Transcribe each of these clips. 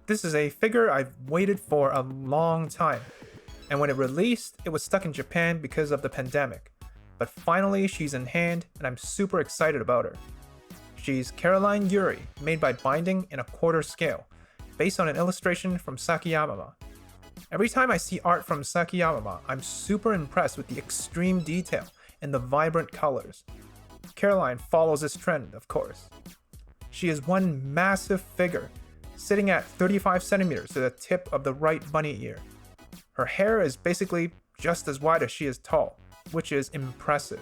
This is a figure I've waited for a long time, and when it released, it was stuck in Japan because of the pandemic. But finally, she's in hand, and I'm super excited about her. She's Caroline Yuri, made by binding in a quarter scale, based on an illustration from Sakiyamama. Every time I see art from Sakiyamama, I'm super impressed with the extreme detail and the vibrant colors. Caroline follows this trend, of course. She is one massive figure, sitting at 35 centimeters to the tip of the right bunny ear. Her hair is basically just as wide as she is tall, which is impressive.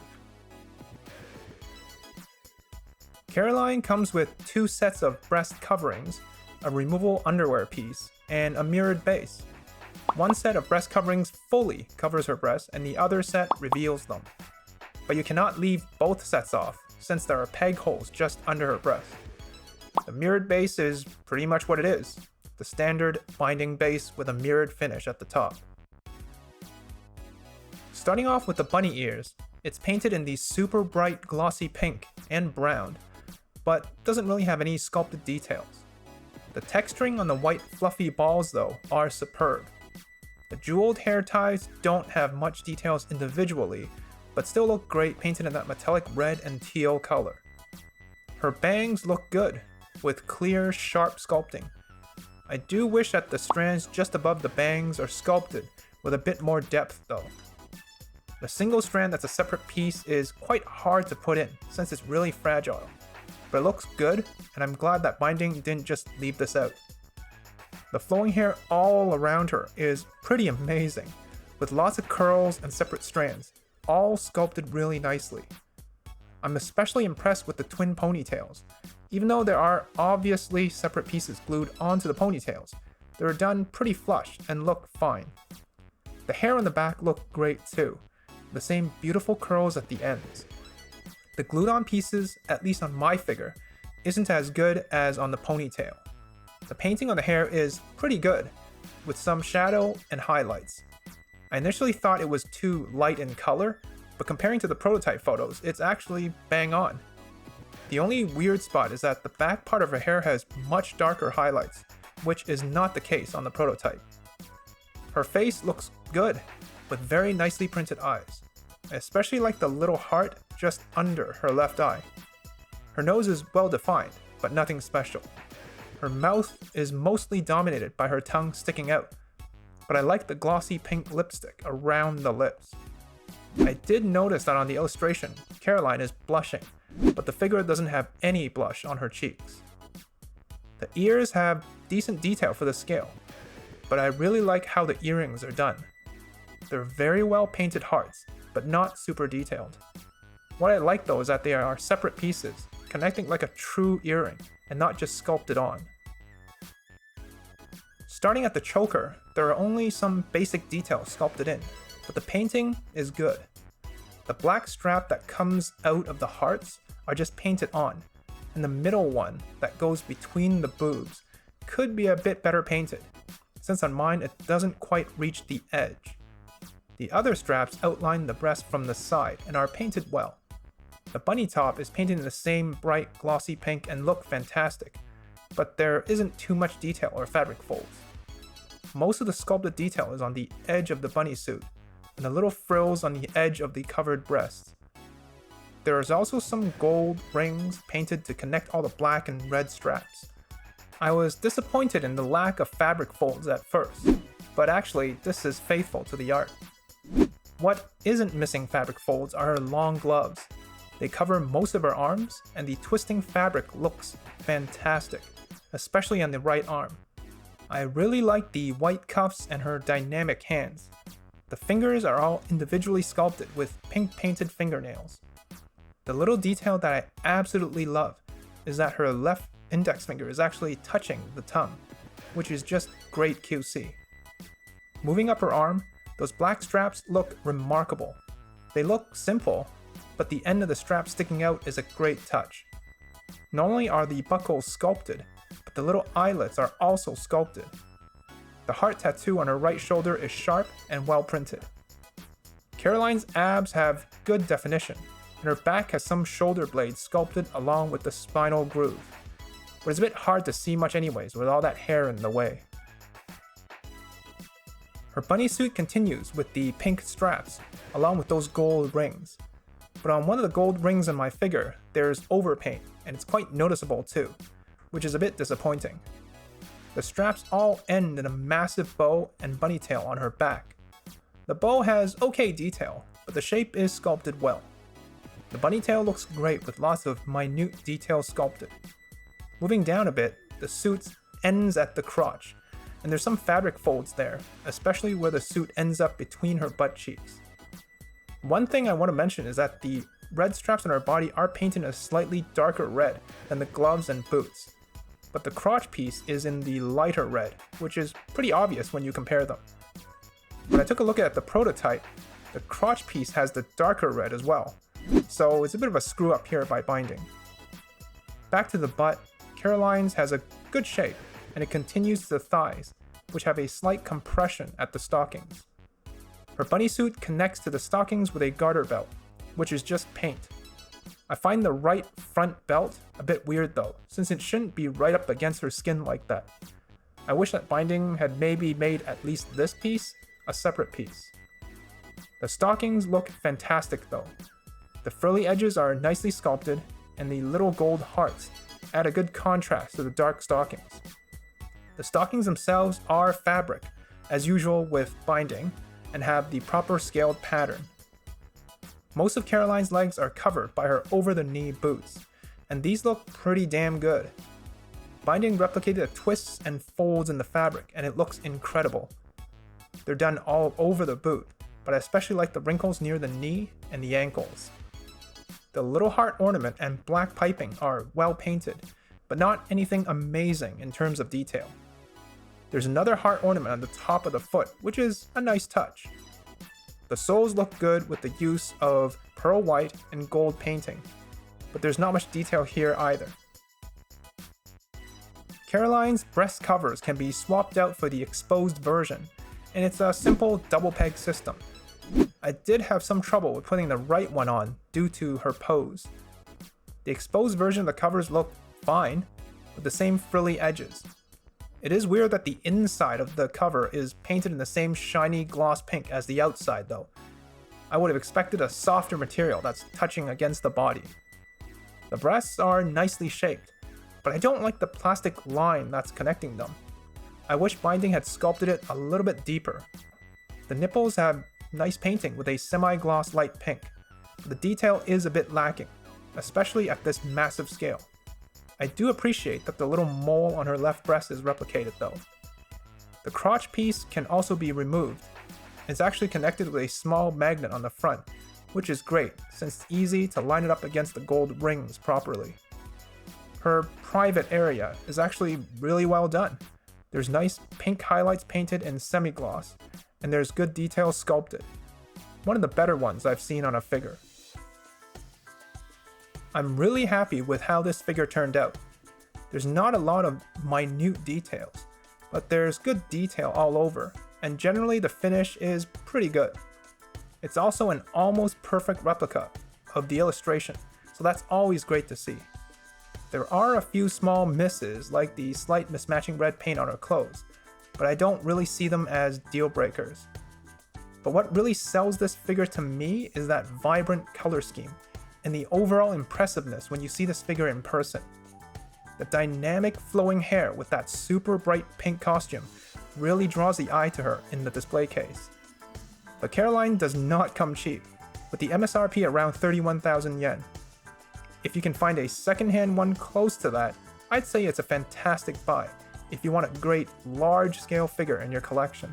Caroline comes with 2 sets of breast coverings, a removable underwear piece, and a mirrored base. One set of breast coverings fully covers her breasts, and the other set reveals them. But you cannot leave both sets off, since there are peg holes just under her breast. The mirrored base is pretty much what it is, the standard binding base with a mirrored finish at the top. Starting off with the bunny ears, it's painted in the super bright glossy pink and brown, but doesn't really have any sculpted details. The texturing on the white fluffy balls though are superb. The jeweled hair ties don't have much details individually, but still look great painted in that metallic red and teal color. Her bangs look good, with clear, sharp sculpting. I do wish that the strands just above the bangs are sculpted with a bit more depth though. The single strand that's a separate piece is quite hard to put in since it's really fragile, but it looks good, and I'm glad that binding didn't just leave this out. The flowing hair all around her is pretty amazing, with lots of curls and separate strands, all sculpted really nicely. I'm especially impressed with the twin ponytails. Even though there are obviously separate pieces glued onto the ponytails, they're done pretty flush and look fine. The hair on the back look great too, the same beautiful curls at the ends. The glued on pieces, at least on my figure, isn't as good as on the ponytail. The painting on the hair is pretty good, with some shadow and highlights. I initially thought it was too light in color, but comparing to the prototype photos, it's actually bang on. The only weird spot is that the back part of her hair has much darker highlights, which is not the case on the prototype. Her face looks good, with very nicely printed eyes. I especially like the little heart just under her left eye. Her nose is well defined, but nothing special. Her mouth is mostly dominated by her tongue sticking out, but I like the glossy pink lipstick around the lips. I did notice that on the illustration, Caroline is blushing, but the figure doesn't have any blush on her cheeks. The ears have decent detail for the scale, but I really like how the earrings are done. They're very well painted hearts, but not super detailed. What I like though is that they are separate pieces, connecting like a true earring, and not just sculpted on. Starting at the choker, there are only some basic details sculpted in, but the painting is good. The black strap that comes out of the hearts are just painted on, and the middle one that goes between the boobs could be a bit better painted, since on mine it doesn't quite reach the edge. The other straps outline the breast from the side and are painted well. The bunny top is painted in the same bright glossy pink and look fantastic, but there isn't too much detail or fabric folds. Most of the sculpted detail is on the edge of the bunny suit, and the little frills on the edge of the covered breasts. There is also some gold rings painted to connect all the black and red straps. I was disappointed in the lack of fabric folds at first, but actually this is faithful to the art. What isn't missing fabric folds are her long gloves. They cover most of her arms, and the twisting fabric looks fantastic, especially on the right arm. I really like the white cuffs and her dynamic hands. The fingers are all individually sculpted with pink painted fingernails. The little detail that I absolutely love is that her left index finger is actually touching the tongue, which is just great QC. Moving up her arm, those black straps look remarkable. They look simple, but the end of the strap sticking out is a great touch. Not only are the buckles sculpted, but the little eyelets are also sculpted. The heart tattoo on her right shoulder is sharp and well printed. Caroline's abs have good definition, and her back has some shoulder blades sculpted along with the spinal groove. But it's a bit hard to see much anyways with all that hair in the way. Her bunny suit continues with the pink straps, along with those gold rings. But on one of the gold rings on my figure, there's overpaint, and it's quite noticeable too, which is a bit disappointing. The straps all end in a massive bow and bunny tail on her back. The bow has okay detail, but the shape is sculpted well. The bunny tail looks great with lots of minute detail sculpted. Moving down a bit, the suit ends at the crotch, and there's some fabric folds there, especially where the suit ends up between her butt cheeks. One thing I want to mention is that the red straps on her body are painted a slightly darker red than the gloves and boots, but the crotch piece is in the lighter red, which is pretty obvious when you compare them. When I took a look at the prototype, the crotch piece has the darker red as well, so it's a bit of a screw up here by binding. Back to the butt, Caroline's has a good shape, and it continues to the thighs, which have a slight compression at the stockings. Her bunny suit connects to the stockings with a garter belt, which is just paint. I find the right front belt a bit weird though, since it shouldn't be right up against her skin like that. I wish that binding had maybe made at least this piece a separate piece. The stockings look fantastic though. The frilly edges are nicely sculpted, and the little gold hearts add a good contrast to the dark stockings. The stockings themselves are fabric, as usual with binding, and have the proper scaled pattern. Most of Caroline's legs are covered by her over-the-knee boots, and these look pretty damn good. Binding replicated the twists and folds in the fabric, and it looks incredible. They're done all over the boot, but I especially like the wrinkles near the knee and the ankles. The little heart ornament and black piping are well painted, but not anything amazing in terms of detail. There's another heart ornament on the top of the foot, which is a nice touch. The soles look good with the use of pearl white and gold painting, but there's not much detail here either. Caroline's breast covers can be swapped out for the exposed version, and it's a simple double peg system. I did have some trouble with putting the right one on due to her pose. The exposed version of the covers look fine, with the same frilly edges. It is weird that the inside of the cover is painted in the same shiny gloss pink as the outside though. I would have expected a softer material that's touching against the body. The breasts are nicely shaped, but I don't like the plastic line that's connecting them. I wish binding had sculpted it a little bit deeper. The nipples have nice painting with a semi-gloss light pink, but the detail is a bit lacking, especially at this massive scale. I do appreciate that the little mole on her left breast is replicated though. The crotch piece can also be removed. It's actually connected with a small magnet on the front, which is great since it's easy to line it up against the gold rings properly. Her private area is actually really well done. There's nice pink highlights painted in semi-gloss, and there's good detail sculpted. One of the better ones I've seen on a figure. I'm really happy with how this figure turned out. There's not a lot of minute details, but there's good detail all over, and generally the finish is pretty good. It's also an almost perfect replica of the illustration, so that's always great to see. There are a few small misses, like the slight mismatching red paint on her clothes, but I don't really see them as deal breakers. But what really sells this figure to me is that vibrant color scheme, and the overall impressiveness when you see this figure in person. The dynamic flowing hair with that super bright pink costume really draws the eye to her in the display case. But Caroline does not come cheap, with the MSRP around 31,000 yen. If you can find a secondhand one close to that, I'd say it's a fantastic buy if you want a great large-scale figure in your collection.